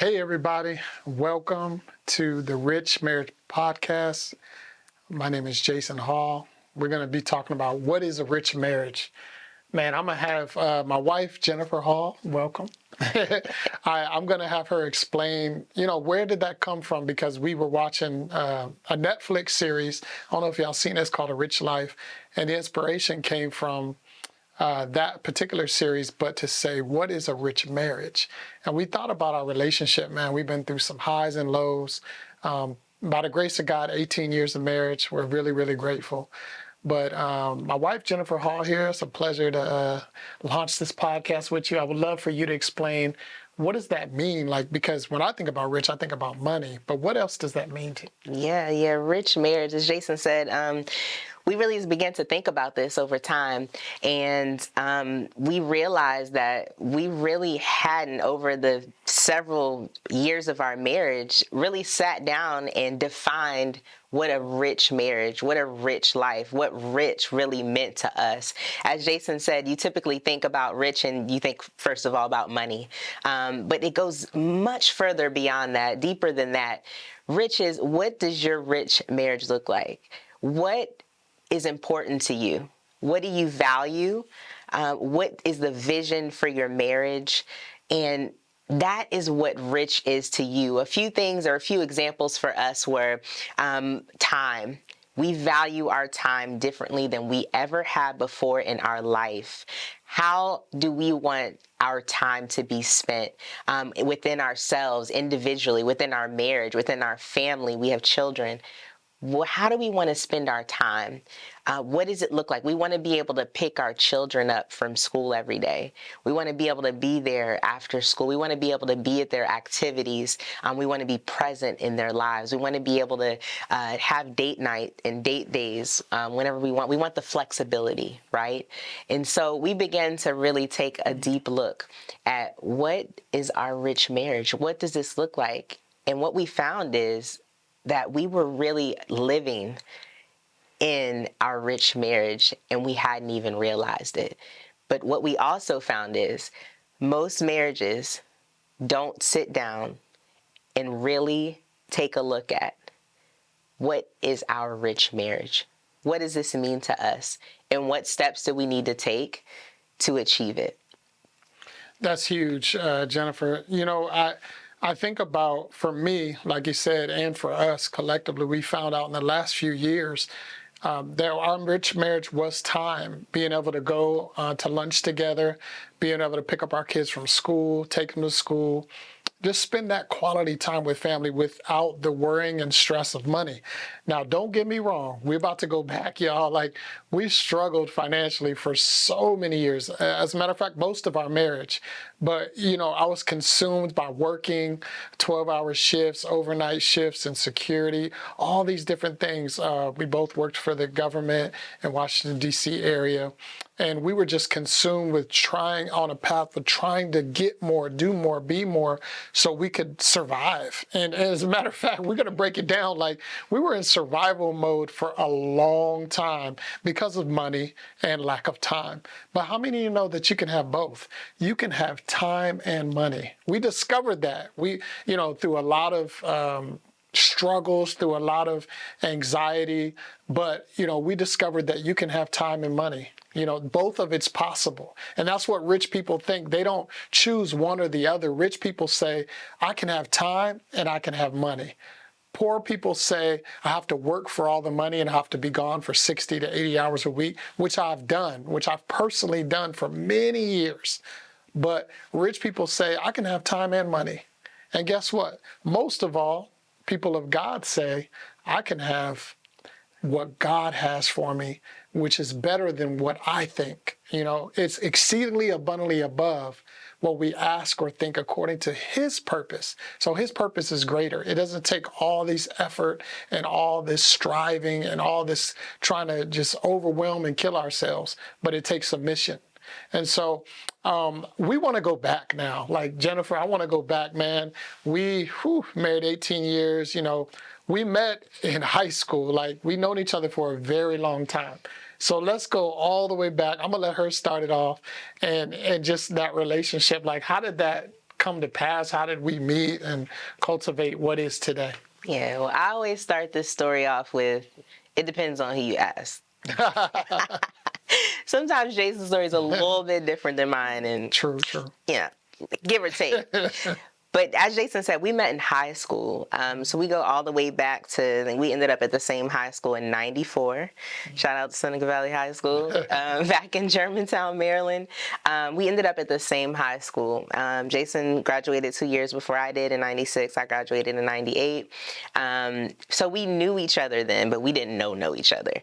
Hey everybody, welcome to the Rich Marriage Podcast. My name is 𝗖𝗍. We're going to be talking about what is a rich marriage. Man, I'm going to have my wife, Jennifer Hall, welcome. I'm going to have her explain, where did that come from? Because we were watching a Netflix series, I don't know if y'all seen it, it's called A Rich Life, and the inspiration came from that particular series, but to say, what is a rich marriage? And we thought about our relationship, man. We've been through some highs and lows. By the grace of God, 18 years of marriage. We're really, really grateful. But my wife, Jennifer Hall here, it's a pleasure to launch this podcast with you. I would love for you to explain, what does that mean? Because when I think about rich, I think about money, but what else does that mean to you? Yeah, rich marriage, as Jason said, we really began to think about this over time, and we realized that we really hadn't, over the several years of our marriage, really sat down and defined what a rich marriage, what a rich life, what rich really meant to us. As Jason said, you typically think about rich and you think, first of all, about money, but it goes much further beyond that, deeper than that. Rich is, what does your rich marriage look like? What is important to you? What do you value? What is the vision for your marriage? And that is what rich is to you. A few things, or a few examples for us were time. We value our time differently than we ever had before in our life. How do we want our time to be spent within ourselves, individually, within our marriage, within our family? We have children. How do we want to spend our time? What does it look like? We want to be able to pick our children up from school every day. We want to be able to be there after school. We want to be able to be at their activities. We want to be present in their lives. We want to be able to have date night and date days whenever we want. We want the flexibility, right? And so we began to really take a deep look at, what is our rich marriage? What does this look like? And what we found is that we were really living in our rich marriage and we hadn't even realized it. But what we also found is most marriages don't sit down and really take a look at, what is our rich marriage? What does this mean to us? And what steps do we need to take to achieve it? That's huge, Jennifer. I think about, for me, like you said, and for us collectively, we found out in the last few years that our rich marriage was time, being able to go to lunch together, being able to pick up our kids from school, take them to school, just spend that quality time with family without the worrying and stress of money. Now, don't get me wrong. We're about to go back, y'all. We struggled financially for so many years. As a matter of fact, most of our marriage. But, I was consumed by working 12-hour shifts, overnight shifts, and security, all these different things. We both worked for the government in Washington, D.C. area. And we were just consumed with trying to get more, do more, be more, so we could survive. And as a matter of fact, we're going to break it down. We were in survival mode for a long time because of money and lack of time. But how many of you know that you can have both? You can have time and money. We discovered that. Through a lot of struggles, through a lot of anxiety, but we discovered that you can have time and money. Both of it's possible. And that's what rich people think. They don't choose one or the other. Rich people say, I can have time and I can have money. Poor people say, I have to work for all the money and I have to be gone for 60 to 80 hours a week, which I've personally done for many years. But rich people say, I can have time and money. And guess what? Most of all, people of God say, I can have what God has for me, which is better than what I think. It's exceedingly abundantly above what we ask or think, according to his purpose. So his purpose is greater. It doesn't take all this effort and all this striving and all this trying to just overwhelm and kill ourselves, but it takes submission. And so we want to go back now. Jennifer, I want to go back, man. We married 18 years, we met in high school. We've known each other for a very long time. So let's go all the way back. I'm going to let her start it off and just that relationship. How did that come to pass? How did we meet and cultivate what is today? Yeah, well, I always start this story off with, it depends on who you ask. Sometimes Jason's story is a little bit different than mine, and True. yeah, give or take. But as Jason said, we met in high school. So we go all the way back to, we ended up at the same high school in '94. Shout out to Seneca Valley High School, back in Germantown, Maryland. We ended up at the same high school. Jason graduated 2 years before I did in '96. I graduated in '98. So we knew each other then, but we didn't know each other.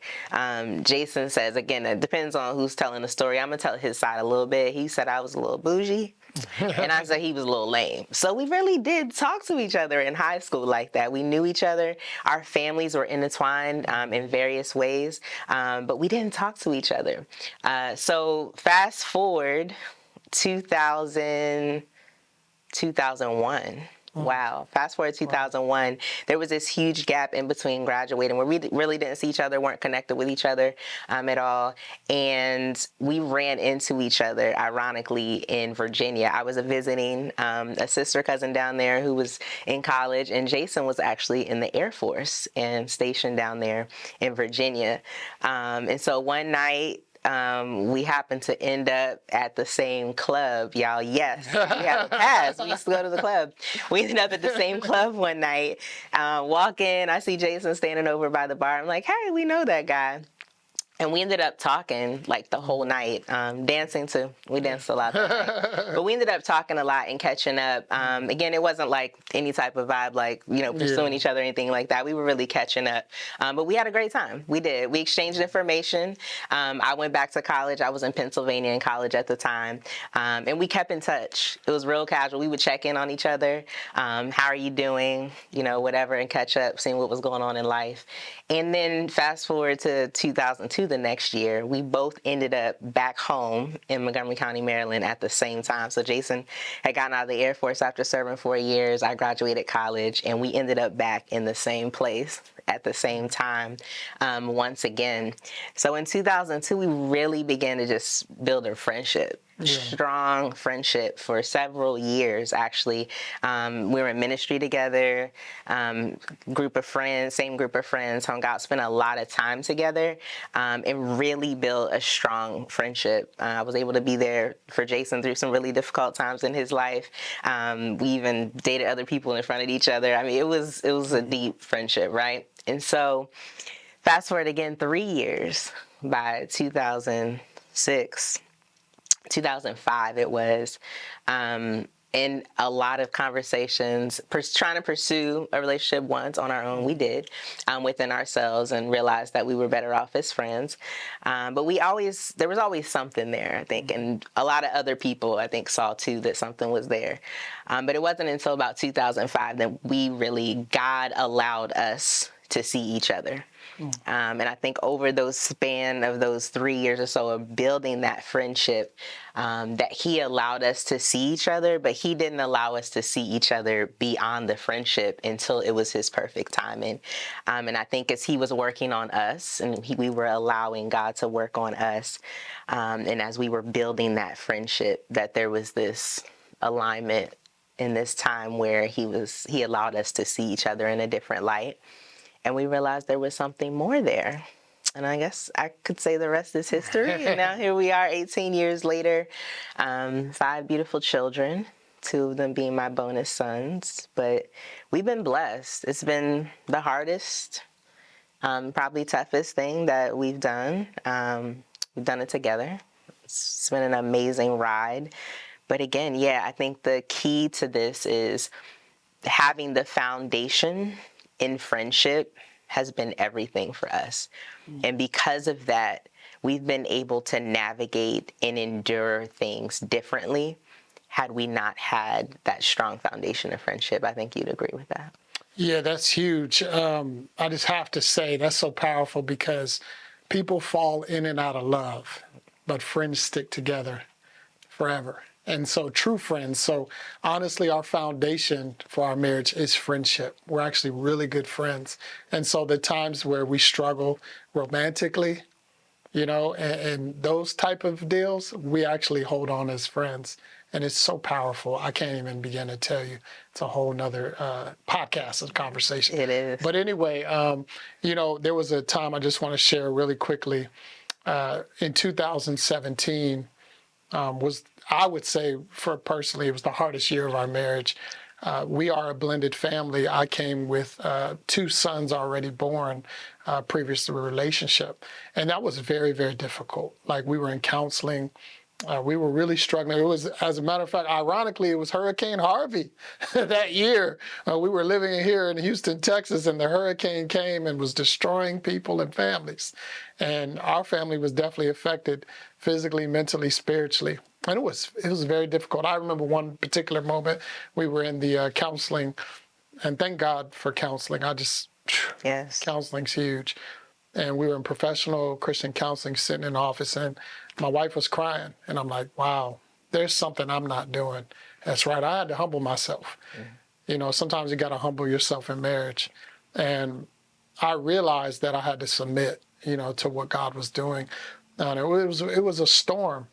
Jason says, again, it depends on who's telling the story. I'm going to tell his side a little bit. He said I was a little bougie. And I said he was a little lame. So we really did talk to each other in high school like that. We knew each other. Our families were intertwined in various ways, but we didn't talk to each other. So fast forward 2001. Wow. Fast forward 2001, there was this huge gap in between graduating where we really didn't see each other, weren't connected with each other at all. And we ran into each other, ironically, in Virginia. I was visiting a sister cousin down there who was in college, and Jason was actually in the Air Force and stationed down there in Virginia. And so one night, we happened to end up at the same club, y'all. Yes, we have a pass. We used to go to the club. We ended up at the same club one night. Walk in, I see Jason standing over by the bar. I'm like, hey, we know that guy. And we ended up talking like the whole night, dancing too. We danced a lot that night. But we ended up talking a lot and catching up. Again, it wasn't like any type of vibe like, pursuing each other or anything like that. We were really catching up. But we had a great time. We did. We exchanged information. I went back to college. I was in Pennsylvania in college at the time. And we kept in touch. It was real casual. We would check in on each other. How are you doing? Whatever, and catch up, seeing what was going on in life. And then fast forward to 2002, the next year, we both ended up back home in Montgomery County, Maryland at the same time. So Jason had gotten out of the Air Force after serving 4 years. I graduated college, and we ended up back in the same place at the same time once again. So in 2002, we really began to just build a friendship. Strong friendship for several years, actually. We were in ministry together, same group of friends, hung out, spent a lot of time together, and really built a strong friendship. I was able to be there for Jason through some really difficult times in his life. We even dated other people in front of each other. I mean, it was a deep friendship, right? And so fast forward again 3 years, by 2005 it was, in a lot of conversations, trying to pursue a relationship once on our own, we did, within ourselves, and realized that we were better off as friends. But there was always something there, I think, and a lot of other people, I think, saw too that something was there. But it wasn't until about 2005 that God allowed us to see each other. And I think over those span of those 3 years or so of building that friendship, that he allowed us to see each other, but he didn't allow us to see each other beyond the friendship until it was his perfect timing. And I think as he was working on us, and we were allowing God to work on us, and as we were building that friendship, that there was this alignment in this time where he allowed us to see each other in a different light. And we realized there was something more there. And I guess I could say the rest is history. And now here we are 18 years later, 5 beautiful children, 2 of them being my bonus sons. But we've been blessed. It's been the hardest, probably toughest thing that we've done. We've done it together. It's been an amazing ride. But again, I think the key to this is having the foundation in friendship has been everything for us. And because of that, we've been able to navigate and endure things differently. Had we not had that strong foundation of friendship, I think you'd agree with that. Yeah, that's huge. I just have to say that's so powerful, because people fall in and out of love, but friends stick together forever. And so true friends. So honestly, our foundation for our marriage is friendship. We're actually really good friends. And so the times where we struggle romantically, and those type of deals, we actually hold on as friends And it's so powerful. I can't even begin to tell you. It's a whole nother podcast and conversation. It is. But anyway, you know, there was a time I just want to share really quickly. In 2017 was, I would say, for personally, it was the hardest year of our marriage. We are a blended family. I came with 2 sons already born previous to the relationship. And that was very, very difficult. Like, we were in counseling. We were really struggling. It was, as a matter of fact, ironically, it was Hurricane Harvey that year. We were living here in Houston, Texas, and the hurricane came and was destroying people and families. And our family was definitely affected physically, mentally, spiritually. And it was very difficult. I remember one particular moment we were in the counseling, and thank God for counseling. Yes. Counseling's huge. And we were in professional Christian counseling, sitting in the office, and my wife was crying. And I'm like, wow, there's something I'm not doing. That's right. I had to humble myself. You know, sometimes you got to humble yourself in marriage. And I realized that I had to submit, you know, to what God was doing. And it was a storm.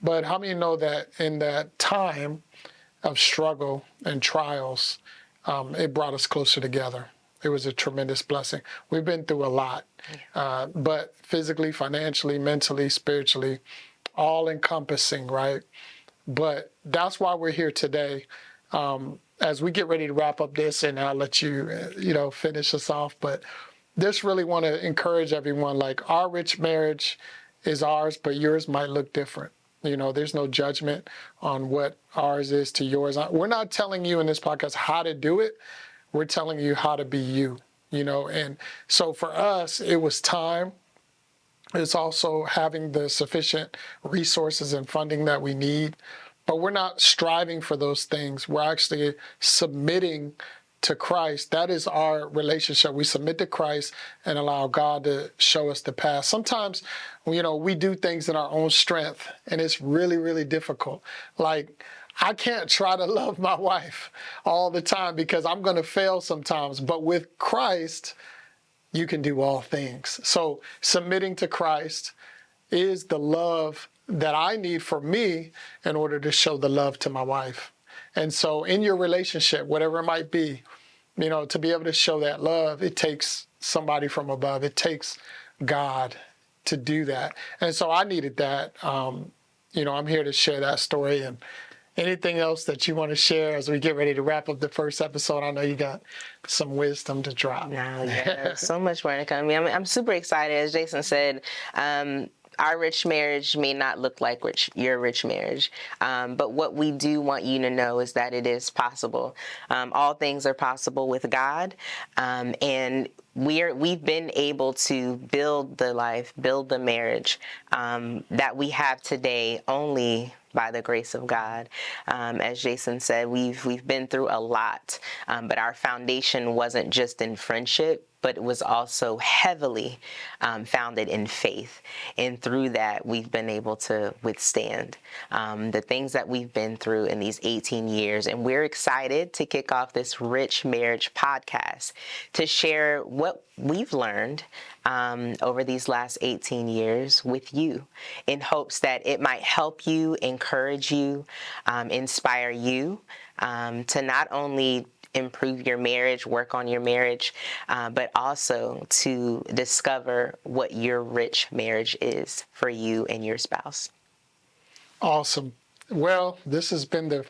But how many know that in that time of struggle and trials, it brought us closer together? It was a tremendous blessing. We've been through a lot, but physically, financially, mentally, spiritually, all encompassing, right? But that's why we're here today. As we get ready to wrap up this, and I'll let you, you know, finish us off, but just really want to encourage everyone, like, our rich marriage is ours, but yours might look different. You know, there's no judgment on what ours is to yours. We're not telling you in this podcast how to do it. We're telling you how to be you, you know. And so for us, it was time. It's also having the sufficient resources and funding that we need. But we're not striving for those things. We're actually submitting to Christ. That is our relationship. We submit to Christ and allow God to show us the path. Sometimes, you know, we do things in our own strength, and it's really, really difficult. Like, I can't try to love my wife all the time because I'm going to fail sometimes. But with Christ, you can do all things. So submitting to Christ is the love that I need for me in order to show the love to my wife. And so in your relationship, whatever it might be, you know, to be able to show that love, it takes somebody from above. It takes God to do that. And so I needed that. You know, I'm here to share that story. And anything else that you want to share as we get ready to wrap up the first episode? I know you got some wisdom to drop. No, yeah, so much more to come. I mean, I'm super excited. As Jason said, our rich marriage may not look like your rich marriage, but what we do want you to know is that it is possible. All things are possible with God, and we've been able to build the life, build the marriage that we have today only by the grace of God. As Jason said, we've been through a lot, but our foundation wasn't just in friendship, but it was also heavily founded in faith. And through that, we've been able to withstand the things that we've been through in these 18 years. And we're excited to kick off this Rich Marriage podcast to share what we've learned over these last 18 years with you, in hopes that it might help you, encourage you, inspire you to not only improve your marriage, work on your marriage, but also to discover what your rich marriage is for you and your spouse. Awesome. Well, this has been the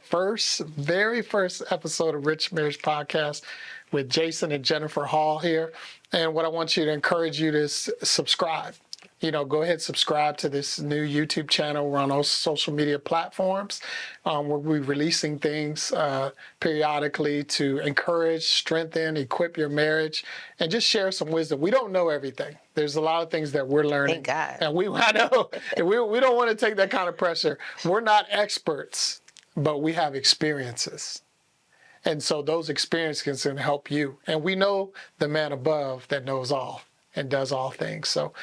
very first episode of Rich Marriage Podcast with Jason and Jennifer Hall here. And what I want you to encourage you to subscribe. You know, go ahead, subscribe to this new YouTube channel. We're on all social media platforms. We'll be releasing things periodically to encourage, strengthen, equip your marriage, and just share some wisdom. We don't know everything. There's a lot of things that we're learning. Thank God. And I know, and we don't want to take that kind of pressure. We're not experts, but we have experiences. And so those experiences can help you. And we know the man above that knows all and does all things. So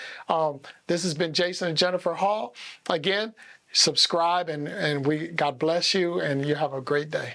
this has been Jason and Jennifer Hall. Again, subscribe, and God bless you, and you have a great day.